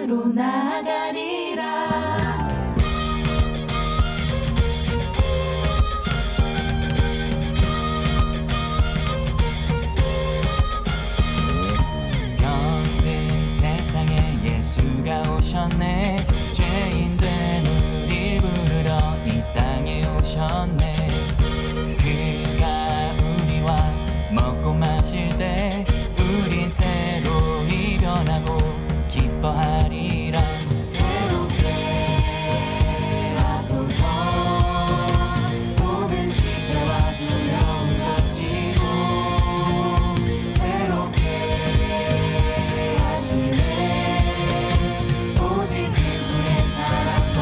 앞으로 나아가리라. 병든 세상에 예수가 오셨네. 죄인된 우릴 부르러 이 땅에 오셨네. 그가 우리와 먹고 마실 때 우린 새로이 변하고 기뻐하리라. 새롭게 하소서. 모든 시대와 두려움 거치고 새롭게 하시네. 오직 그분의 사랑과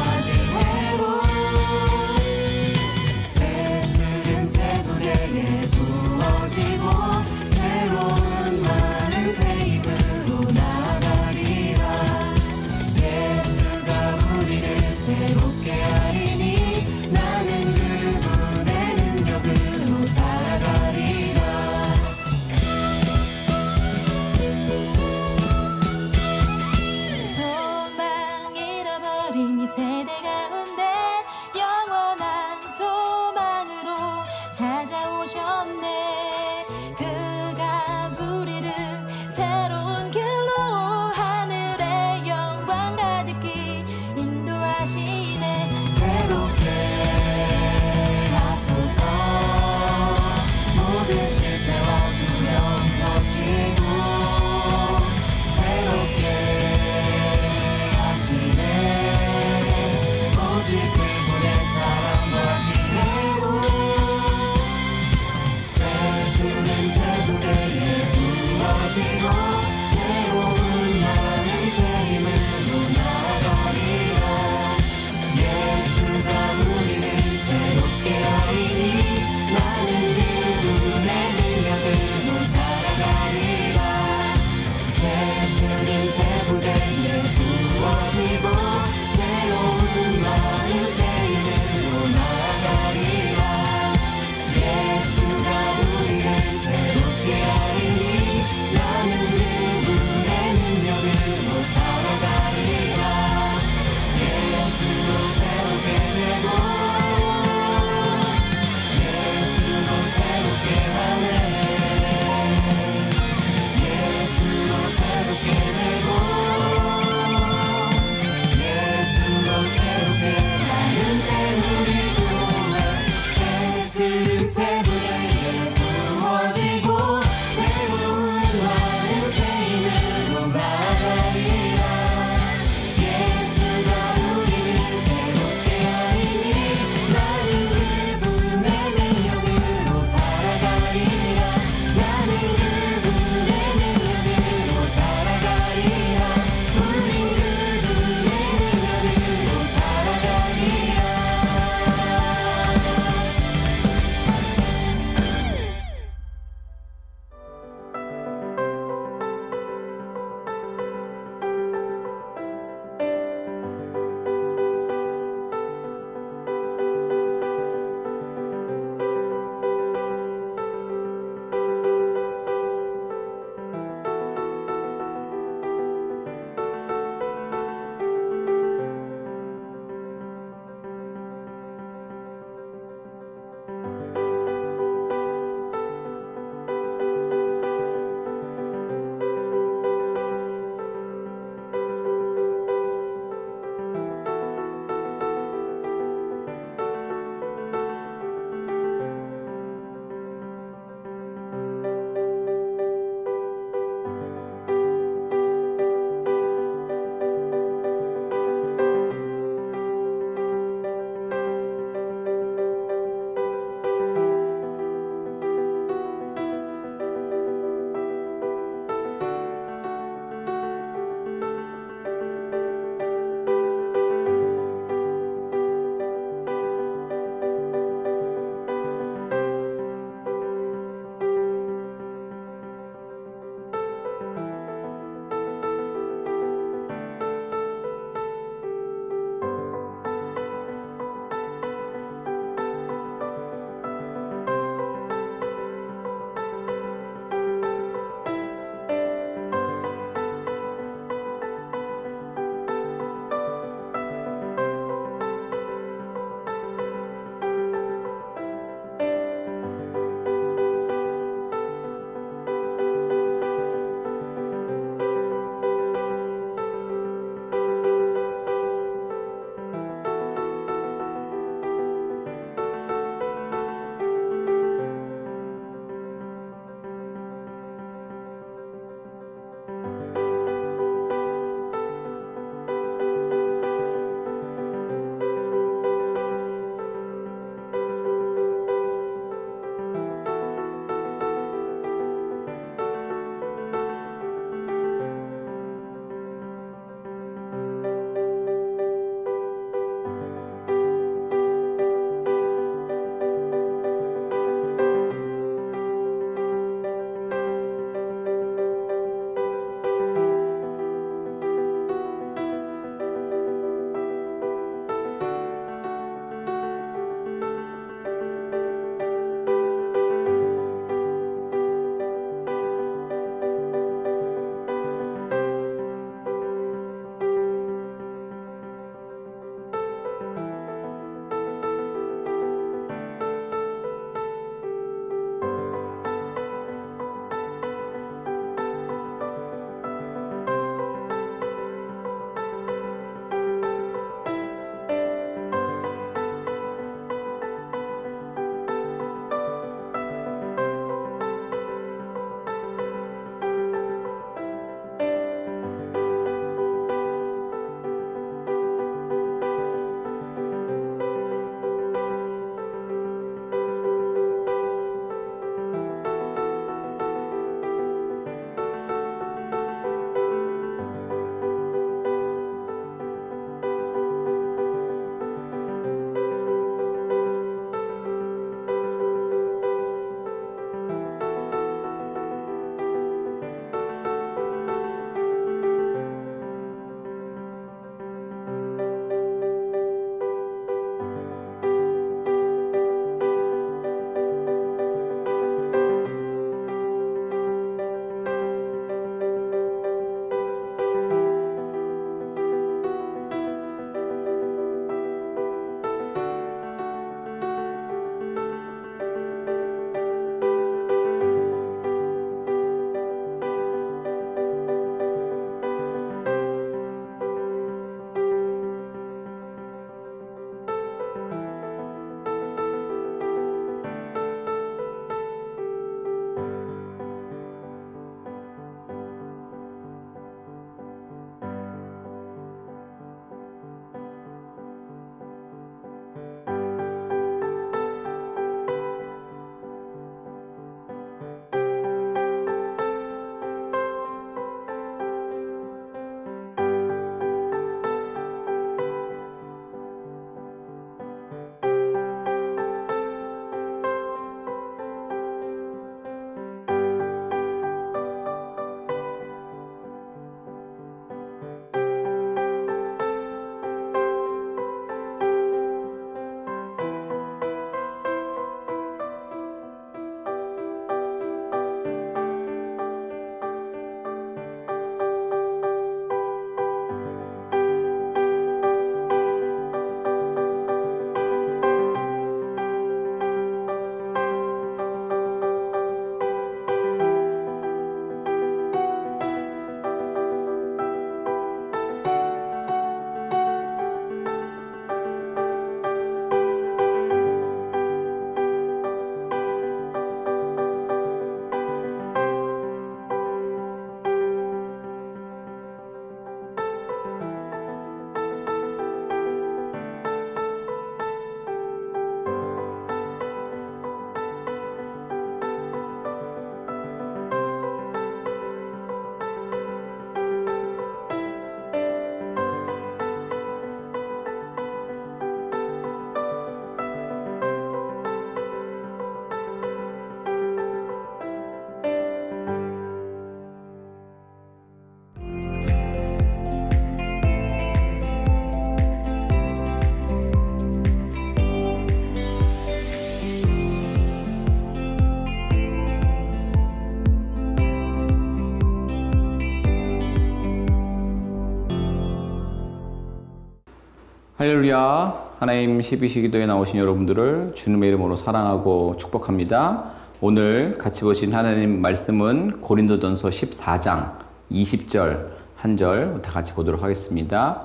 할렐루야. 하나님 12시기도에 나오신 여러분들을 주님의 이름으로 사랑하고 축복합니다. 오늘 같이 보신 하나님 말씀은 고린도전서 14장 20절 한 절 다 같이 보도록 하겠습니다.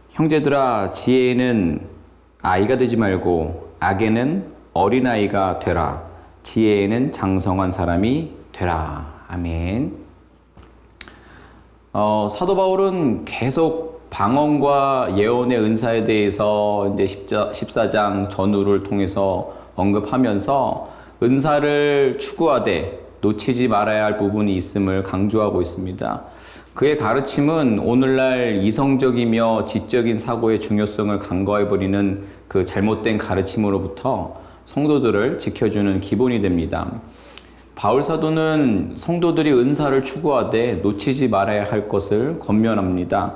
형제들아, 지혜에는 아이가 되지 말고 악에는 어린아이가 되라. 지혜에는 장성한 사람이 되라. 아멘. 사도 바울은 계속 방언과 예언의 은사에 대해서 이제 14장 전후를 통해서 언급하면서 은사를 추구하되 놓치지 말아야 할 부분이 있음을 강조하고 있습니다. 그의 가르침은 오늘날 이성적이며 지적인 사고의 중요성을 간과해버리는 그 잘못된 가르침으로부터 성도들을 지켜주는 기본이 됩니다. 바울 사도는 성도들이 은사를 추구하되 놓치지 말아야 할 것을 권면합니다.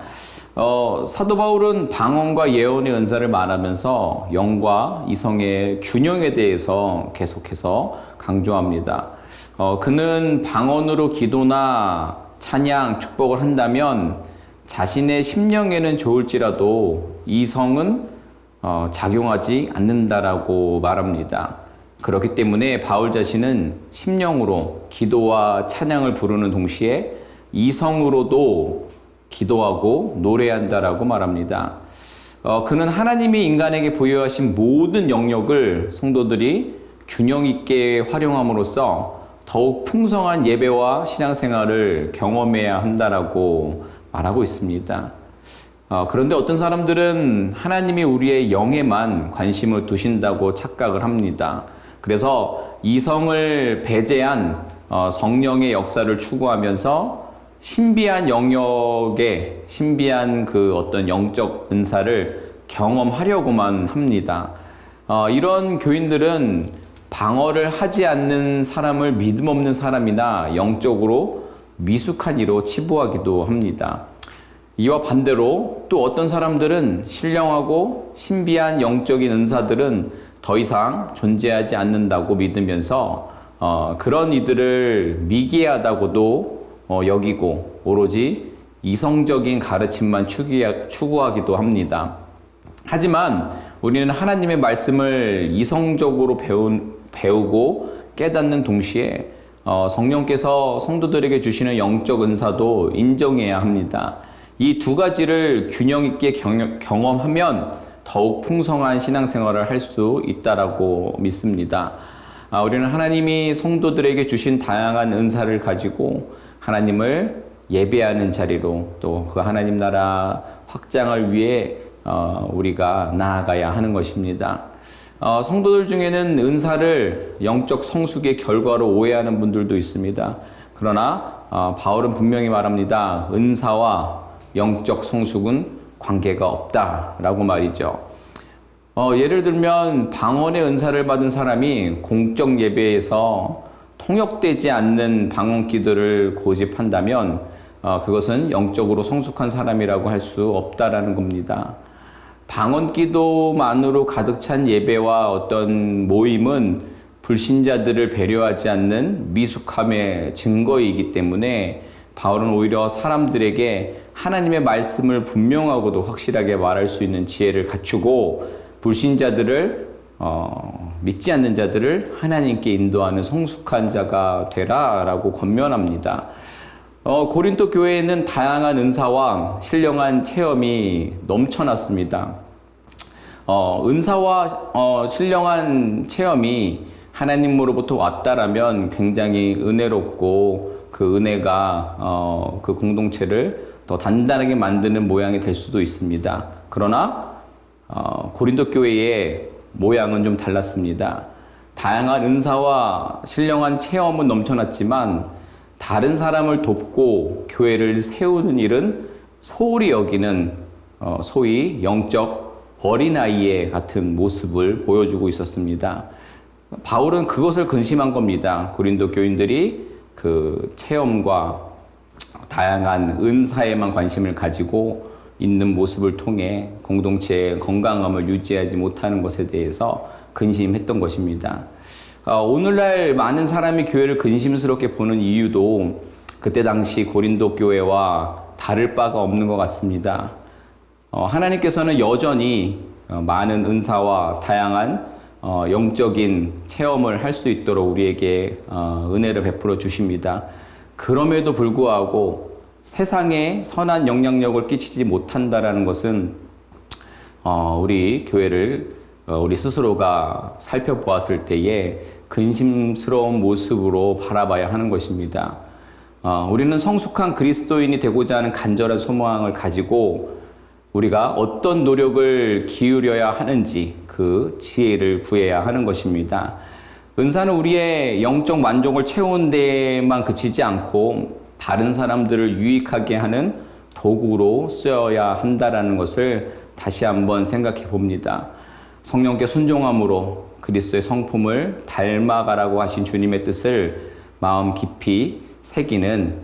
사도 바울은 방언과 예언의 은사를 말하면서 영과 이성의 균형에 대해서 계속해서 강조합니다. 그는 방언으로 기도나 찬양, 축복을 한다면 자신의 심령에는 좋을지라도 이성은 작용하지 않는다라고 말합니다. 그렇기 때문에 바울 자신은 심령으로 기도와 찬양을 부르는 동시에 이성으로도 기도하고 노래한다라고 말합니다. 그는 하나님이 인간에게 부여하신 모든 영역을 성도들이 균형 있게 활용함으로써 더욱 풍성한 예배와 신앙생활을 경험해야 한다라고 말하고 있습니다. 그런데 어떤 사람들은 하나님이 우리의 영에만 관심을 두신다고 착각을 합니다. 그래서 이성을 배제한 성령의 역사를 추구하면서 신비한 영역의 신비한 그 어떤 영적 은사를 경험하려고만 합니다. 이런 교인들은 방어를 하지 않는 사람을 믿음 없는 사람이나 영적으로 미숙한 이로 치부하기도 합니다. 이와 반대로 또 어떤 사람들은 신령하고 신비한 영적인 은사들은 더 이상 존재하지 않는다고 믿으면서 그런 이들을 미개하다고도 여기고 오로지 이성적인 가르침만 추구하기도 합니다. 하지만 우리는 하나님의 말씀을 이성적으로 배우고 깨닫는 동시에 성령께서 성도들에게 주시는 영적 은사도 인정해야 합니다. 이 두 가지를 균형 있게 경험하면 더욱 풍성한 신앙생활을 할 수 있다라고 믿습니다. 우리는 하나님이 성도들에게 주신 다양한 은사를 가지고 하나님을 예배하는 자리로 또 그 하나님 나라 확장을 위해 우리가 나아가야 하는 것입니다. 성도들 중에는 은사를 영적 성숙의 결과로 오해하는 분들도 있습니다. 그러나 바울은 분명히 말합니다. 은사와 영적 성숙은 관계가 없다라고 말이죠. 예를 들면 방언의 은사를 받은 사람이 공적 예배에서 통역되지 않는 방언 기도를 고집한다면 그것은 영적으로 성숙한 사람이라고 할 수 없다라는 겁니다. 방언 기도만으로 가득 찬 예배와 어떤 모임은 불신자들을 배려하지 않는 미숙함의 증거이기 때문에 바울은 오히려 사람들에게 하나님의 말씀을 분명하고도 확실하게 말할 수 있는 지혜를 갖추고 불신자들을 믿지 않는 자들을 하나님께 인도하는 성숙한 자가 되라라고 권면합니다. 고린도 교회에는 다양한 은사와 신령한 체험이 넘쳐났습니다. 은사와 신령한 체험이 하나님으로부터 왔다라면 굉장히 은혜롭고 그 은혜가 그 공동체를 더 단단하게 만드는 모양이 될 수도 있습니다. 그러나 고린도 교회의 모양은 좀 달랐습니다. 다양한 은사와 신령한 체험은 넘쳐났지만 다른 사람을 돕고 교회를 세우는 일은 소홀히 여기는 소위 영적 어린아이의 같은 모습을 보여주고 있었습니다. 바울은 그것을 근심한 겁니다. 고린도 교인들이 그 체험과 다양한 은사에만 관심을 가지고 있는 모습을 통해 공동체의 건강함을 유지하지 못하는 것에 대해서 근심했던 것입니다. 오늘날 많은 사람이 교회를 근심스럽게 보는 이유도 그때 당시 고린도 교회와 다를 바가 없는 것 같습니다. 하나님께서는 여전히 많은 은사와 다양한 영적인 체험을 할 수 있도록 우리에게 은혜를 베풀어 주십니다. 그럼에도 불구하고 세상에 선한 영향력을 끼치지 못한다라는 것은 우리 교회를 우리 스스로가 살펴보았을 때에 근심스러운 모습으로 바라봐야 하는 것입니다. 우리는 성숙한 그리스도인이 되고자 하는 간절한 소망을 가지고 우리가 어떤 노력을 기울여야 하는지 그 지혜를 구해야 하는 것입니다. 은사는 우리의 영적 만족을 채우는 데만 그치지 않고 다른 사람들을 유익하게 하는 도구로 쓰여야 한다는 것을 다시 한번 생각해 봅니다. 성령께 순종함으로 그리스도의 성품을 닮아가라고 하신 주님의 뜻을 마음 깊이 새기는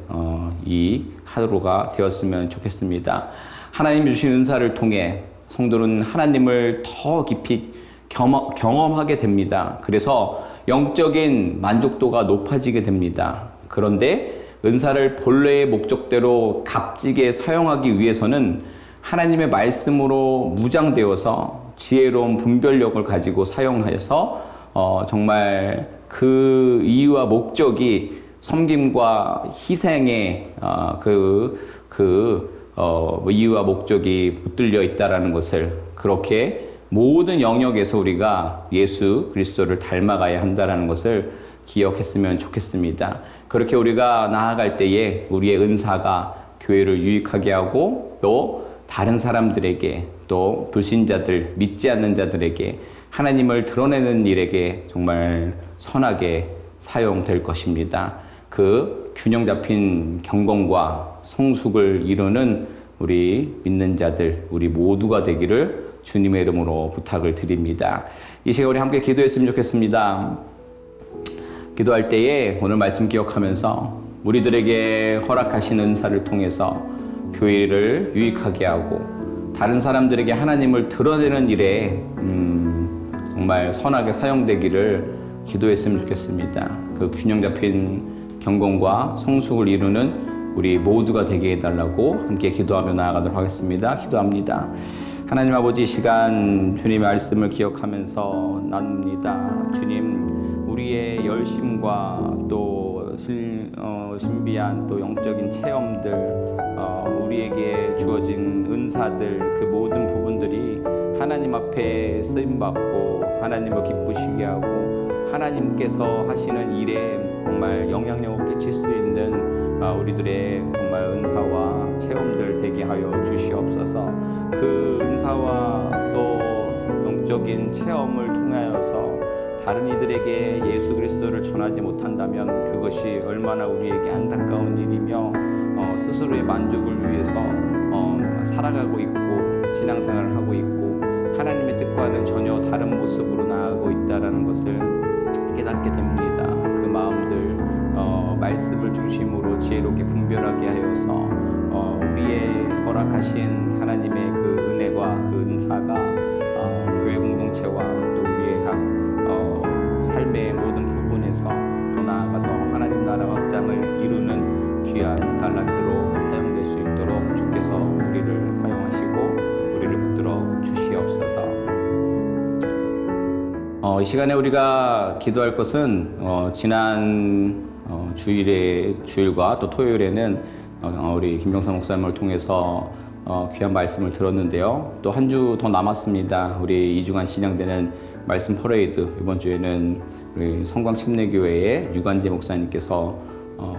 이 하루가 되었으면 좋겠습니다. 하나님이 주신 은사를 통해 성도는 하나님을 더 깊이 경험하게 됩니다. 그래서 영적인 만족도가 높아지게 됩니다. 그런데 은사를 본래의 목적대로 값지게 사용하기 위해서는 하나님의 말씀으로 무장되어서 지혜로운 분별력을 가지고 사용해서 정말 그 이유와 목적이 섬김과 희생의 이유와 목적이 붙들려 있다라는 것을, 그렇게 모든 영역에서 우리가 예수 그리스도를 닮아가야 한다라는 것을 기억했으면 좋겠습니다. 그렇게 우리가 나아갈 때에 우리의 은사가 교회를 유익하게 하고 또 다른 사람들에게, 또 불신자들, 믿지 않는 자들에게 하나님을 드러내는 일에게 정말 선하게 사용될 것입니다. 그 균형 잡힌 경건과 성숙을 이루는 우리 믿는 자들, 우리 모두가 되기를 주님의 이름으로 부탁을 드립니다. 이 시간 우리 함께 기도했으면 좋겠습니다. 기도할 때에 오늘 말씀 기억하면서 우리들에게 허락하신 은사를 통해서 교회를 유익하게 하고 다른 사람들에게 하나님을 드러내는 일에 정말 선하게 사용되기를 기도했으면 좋겠습니다. 그 균형 잡힌 경건과 성숙을 이루는 우리 모두가 되게 해달라고 함께 기도하며 나아가도록 하겠습니다. 기도합니다. 하나님 아버지, 이 시간 주님의 말씀을 기억하면서 나눕니다. 주님, 우리의 열심과 또 신비한 또 영적인 체험들, 우리에게 주어진 은사들, 그 모든 부분들이 하나님 앞에 쓰임받고 하나님을 기쁘시게 하고 하나님께서 하시는 일에 정말 영향력을 끼칠 수 있는 우리들의 정말 은사와 체험들 되게 하여 주시옵소서. 그 은사와 또 영적인 체험을 통하여서 다른 이들에게 예수 그리스도를 전하지 못한다면 그것이 얼마나 우리에게 안타까운 일이며 스스로의 만족을 위해서 살아가고 있고 신앙생활을 하고 있고 하나님의 뜻과는 전혀 다른 모습으로 나아가고 있다는 것을 깨닫게 됩니다. 그 마음들 말씀을 중심으로 지혜롭게 분별하게 하여서 우리의 허락하신 하나님의 그 은혜와 그 은사가 교회 공동체와 또 우리의 각 삶의 모든 부분에서 더 나아가서 하나님 나라와 확장을 이루는 귀한 달란트로 사용될 수 있도록 주께서 우리를 사용하시고 우리를 붙들어 주시옵소서. 이 시간에 우리가 기도할 것은 지난 주일과 또 토요일에는 우리 김병사 목사님을 통해서 귀한 말씀을 들었는데요. 또 한 주 더 남았습니다. 우리 2주간 진행되는 말씀 퍼레이드, 이번 주에는 우리 성광침례교회의 유관재 목사님께서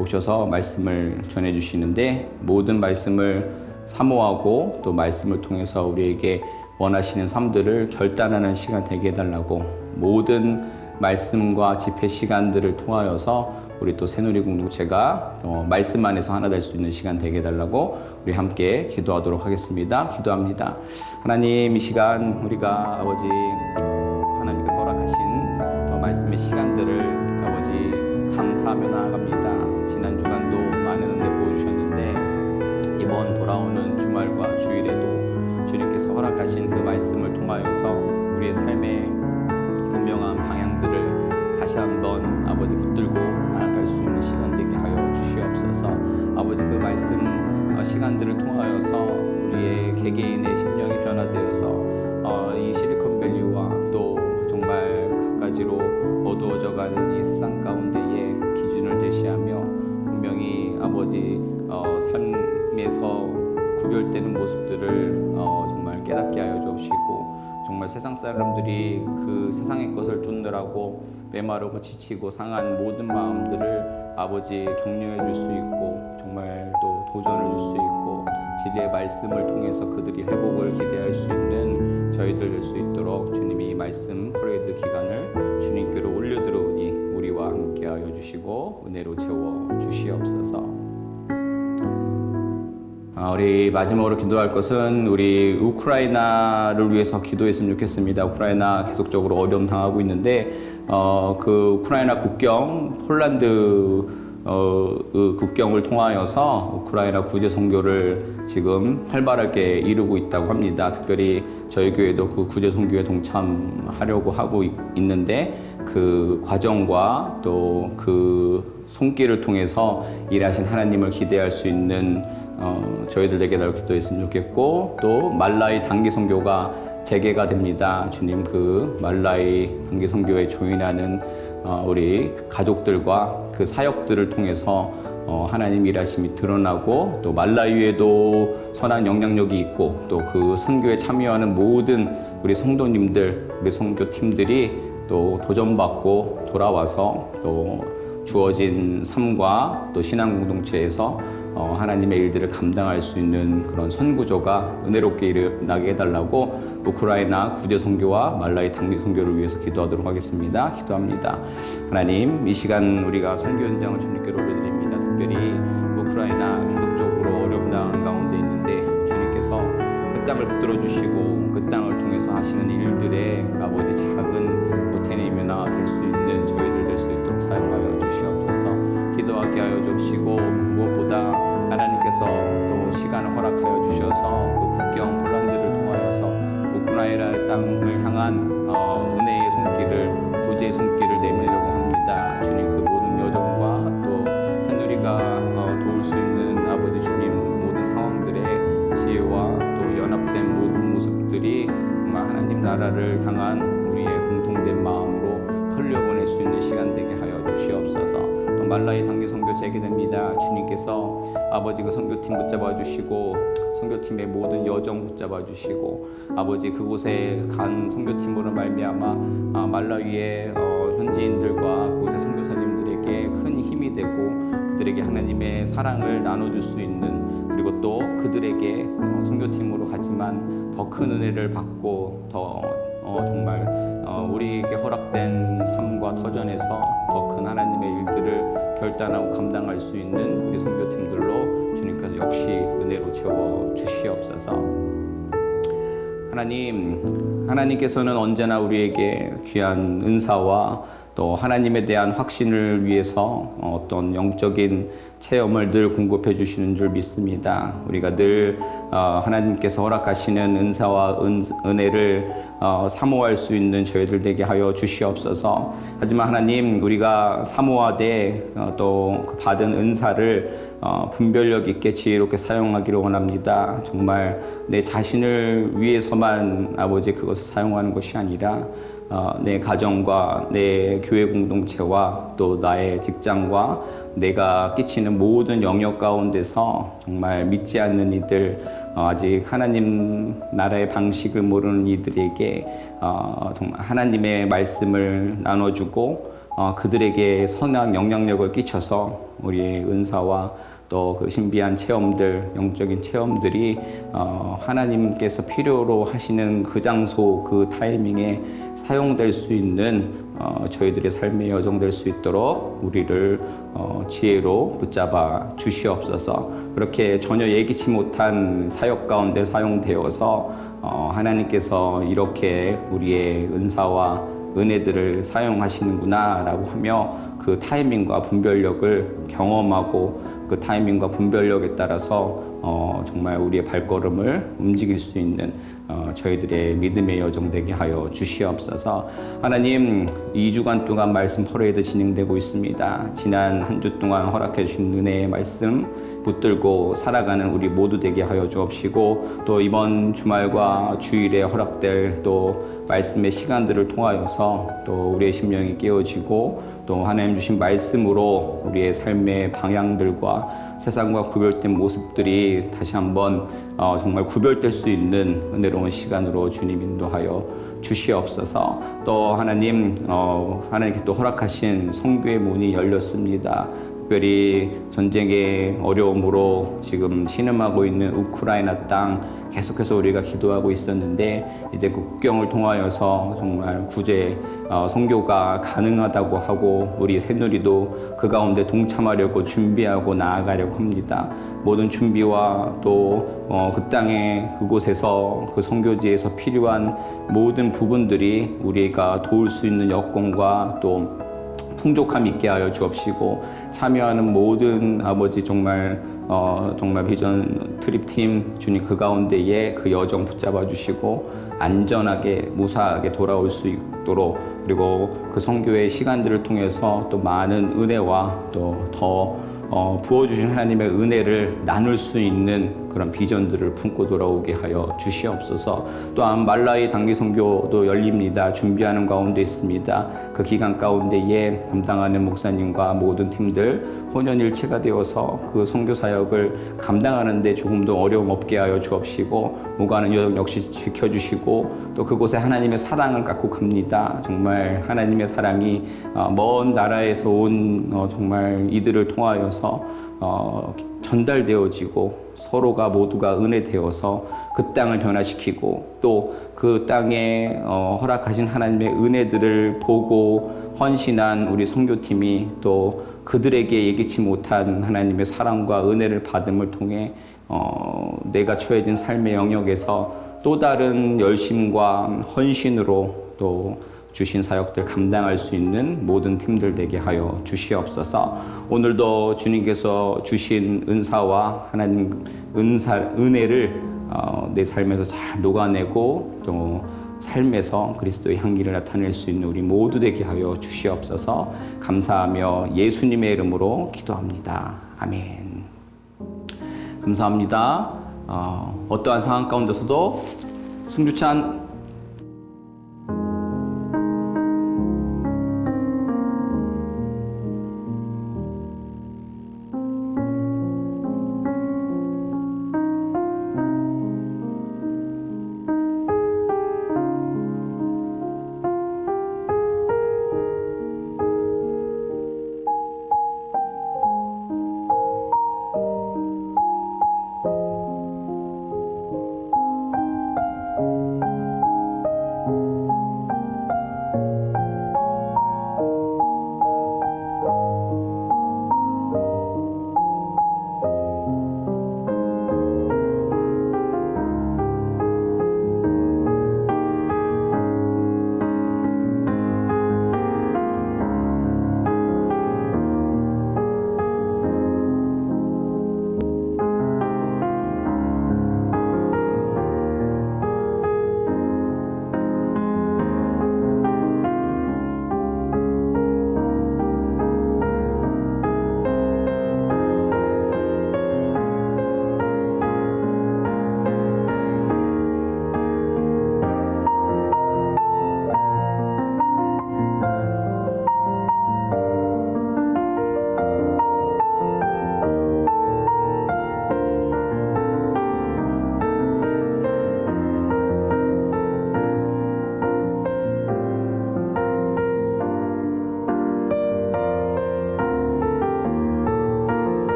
오셔서 말씀을 전해주시는데 모든 말씀을 사모하고 또 말씀을 통해서 우리에게 원하시는 삶들을 결단하는 시간 되게 해달라고, 모든 말씀과 집회 시간들을 통하여서 우리 또 새누리 공동체가 말씀 안에서 하나 될 수 있는 시간 되게 해달라고 우리 함께 기도하도록 하겠습니다. 기도합니다. 하나님, 이 시간 우리가 아버지 하나님께 허락하신 말씀의 시간들을 아버지 감사하며 나아갑니다. 지난 주간도 많은 은혜 부어주셨는데 이번 돌아오는 주말과 주일에도 주님께서 허락하신 그 말씀을 통하여서 우리의 삶의 분명한 방향들을 다시 한번 아버지 붙들고 나아갈 수 있는 시간 되게 하여 주시옵소서. 아버지, 그 말씀 시간들을 통하여서 우리의 개개인의 심령이 변화되어서 이 실리콘밸리와 또 정말 갖가지로 어두워져가는 이 세상 가운데에 기준을 제시하며 분명히 아버지 삶에서 구별되는 모습들을 정말 깨닫게 하여 주시고 정말 세상 사람들이 그 세상의 것을 쫓느라고 메마르고 지치고 상한 모든 마음들을 아버지 격려해 줄 수 있고 정말 또 도전을 줄 수 있고 진리의 말씀을 통해서 그들이 회복을 기대할 수 있는 저희들 될 수 있도록 주님이 말씀 프레이드 기간을 주님께로 올려드려오니 우리와 함께하여 주시고 은혜로 채워 주시옵소서. 우리 마지막으로 기도할 것은 우리 우크라이나를 위해서 기도했으면 좋겠습니다. 우크라이나 계속적으로 어려움 당하고 있는데 그 우크라이나 국경 폴란드 국경을 통하여서 우크라이나 구제 선교를 지금 활발하게 이루고 있다고 합니다. 특별히 저희 교회도 그 구제 선교에 동참하려고 하고 있는데 그 과정과 또 그 손길을 통해서 일하신 하나님을 기대할 수 있는 저희들에게 날 기도했으면 좋겠고 또 말라이 단기 선교가 재개가 됩니다. 주님 그 말라이 단기 선교에 조인하는 우리 가족들과 그 사역들을 통해서 하나님 일하심이 드러나고 또 말라위에도 선한 영향력이 있고 또 그 선교에 참여하는 모든 우리 성도님들 우리 선교팀들이 또 도전받고 돌아와서 또 주어진 삶과 또 신앙 공동체에서 하나님의 일들을 감당할 수 있는 그런 선구조가 은혜롭게 일어나게 해달라고 우크라이나 구제 선교와 말라이 단기 선교를 위해서 기도하도록 하겠습니다. 기도합니다. 하나님, 이 시간 우리가 선교 현장을 주님께로 올려드립니다. 특별히 우크라이나 계속적으로 어려움 당하는 가운데 있는데 주님께서 그 땅을 붙들어 주시고 그 땅을 통해서 하시는 일들에 아버지 작은 보태는 임나 될 수 있는 저희들 될 수 있도록 사용하여 주시옵소서. 기도하게 하여 주시고 무엇보다 하나님께서 또 시간을 허락하여 주셔서 그 국경 폴란드를 통하여서 우크라이나 땅을 향한 은혜의 손길을 구제의 손길을 내밀려고 합니다. 주님 그 모든 여정과 또 새누리가 도울 수 있는 아버지 주님 모든 상황들의 지혜와 또 연합된 모든 모습들이 정말 하나님 나라를 향한 우리의 공통된 마음으로 흘려보낼 수 있는 시간 되게 하여 주시옵소서. 또 말라이 단기 선교 재개됩니다. 주님께서 아버지 그 선교팀 붙잡아 주시고 선교팀의 모든 여정 붙잡아 주시고 아버지 그곳에 간 선교팀으로 말미암아 말라위의 현지인들과 그곳의 선교사님들에게 큰 힘이 되고 그들에게 하나님의 사랑을 나눠줄 수 있는 그리고 또 그들에게 선교팀으로 가지만 더 큰 은혜를 받고 더 정말 우리에게 허락된 삶과 터전에서 더 큰 하나님의 일들을 결단하고 감당할 수 있는 우리 선교팀들로 주님께서 역시 은혜로 채워 주시옵소서. 하나님께서는 언제나 우리에게 귀한 은사와 또 하나님에 대한 확신을 위해서 어떤 영적인 체험을 늘 공급해 주시는 줄 믿습니다. 우리가 늘 하나님께서 허락하시는 은사와 은혜를 사모할 수 있는 저희들 되게 하여 주시옵소서. 하지만 하나님 우리가 사모하되 또 받은 은사를 분별력 있게 지혜롭게 사용하기를 원합니다. 정말 내 자신을 위해서만 아버지 그것을 사용하는 것이 아니라 내 가정과 내 교회 공동체와 또 나의 직장과 내가 끼치는 모든 영역 가운데서 정말 믿지 않는 이들 아직 하나님 나라의 방식을 모르는 이들에게 정말 하나님의 말씀을 나눠주고 그들에게 선한 영향력을 끼쳐서 우리의 은사와 또 그 신비한 체험들, 영적인 체험들이 하나님께서 필요로 하시는 그 장소, 그 타이밍에 사용될 수 있는 저희들의 삶의 여정 될 수 있도록 우리를 지혜로 붙잡아 주시옵소서. 그렇게 전혀 예기치 못한 사역 가운데 사용되어서 하나님께서 이렇게 우리의 은사와 은혜들을 사용하시는구나 라고 하며 그 타이밍과 분별력을 경험하고 그 타이밍과 분별력에 따라서 정말 우리의 발걸음을 움직일 수 있는 저희들의 믿음의 여정 되게 하여 주시옵소서. 하나님, 2주간 동안 말씀 퍼레이드 진행되고 있습니다. 지난 한 주 동안 허락해 주신 은혜의 말씀 붙들고 살아가는 우리 모두 되게 하여 주옵시고, 또 이번 주말과 주일에 허락될 또 말씀의 시간들을 통하여서 또 우리의 심령이 깨어지고, 또 하나님 주신 말씀으로 우리의 삶의 방향들과 세상과 구별된 모습들이 다시 한번 정말 구별될 수 있는 은혜로운 시간으로 주님 인도하여 주시옵소서. 또 하나님, 하나님께 또 허락하신 선교의 문이 열렸습니다. 특별히 전쟁의 어려움으로 지금 신음하고 있는 우크라이나 땅 계속해서 우리가 기도하고 있었는데, 이제 그 국경을 통하여서 정말 구제 선교가 가능하다고 하고, 우리 새누리도 그 가운데 동참하려고 준비하고 나아가려고 합니다. 모든 준비와 또 그 땅에 그곳에서 그 선교지에서 필요한 모든 부분들이 우리가 도울 수 있는 여건과 또 풍족함 있게 하여 주옵시고, 참여하는 모든 아버지 정말 비전 트립팀 주님 그 가운데에 그 여정 붙잡아 주시고 안전하게 무사하게 돌아올 수 있도록, 그리고 그 선교의 시간들을 통해서 또 많은 은혜와 또 더 부어주신 하나님의 은혜를 나눌 수 있는 그런 비전들을 품고 돌아오게 하여 주시옵소서. 또한 말라위 단기 선교도 열립니다. 준비하는 가운데 있습니다. 그 기간 가운데에 담당하는 목사님과 모든 팀들 혼연일체가 되어서 그 선교 사역을 감당하는 데 조금 더 어려움 없게 하여 주옵시고, 오가는 여정 역시 지켜주시고, 또 그곳에 하나님의 사랑을 갖고 갑니다. 정말 하나님의 사랑이 먼 나라에서 온 정말 이들을 통하여서 전달되어지고, 서로가 모두가 은혜되어서 그 땅을 변화시키고, 또 그 땅에 허락하신 하나님의 은혜들을 보고 헌신한 우리 선교팀이 또 그들에게 예기치 못한 하나님의 사랑과 은혜를 받음을 통해 내가 처해진 삶의 영역에서 또 다른 열심과 헌신으로 또 주신 사역들 감당할 수 있는 모든 팀들 되게 하여 주시옵소서. 오늘도 주님께서 주신 은사와 하나님 은혜를 내 삶에서 잘 녹아내고 또 삶에서 그리스도의 향기를 나타낼 수 있는 우리 모두 되게 하여 주시옵소서. 감사하며 예수님의 이름으로 기도합니다. 아멘. 감사합니다. 어떠한 상황 가운데서도 승주찬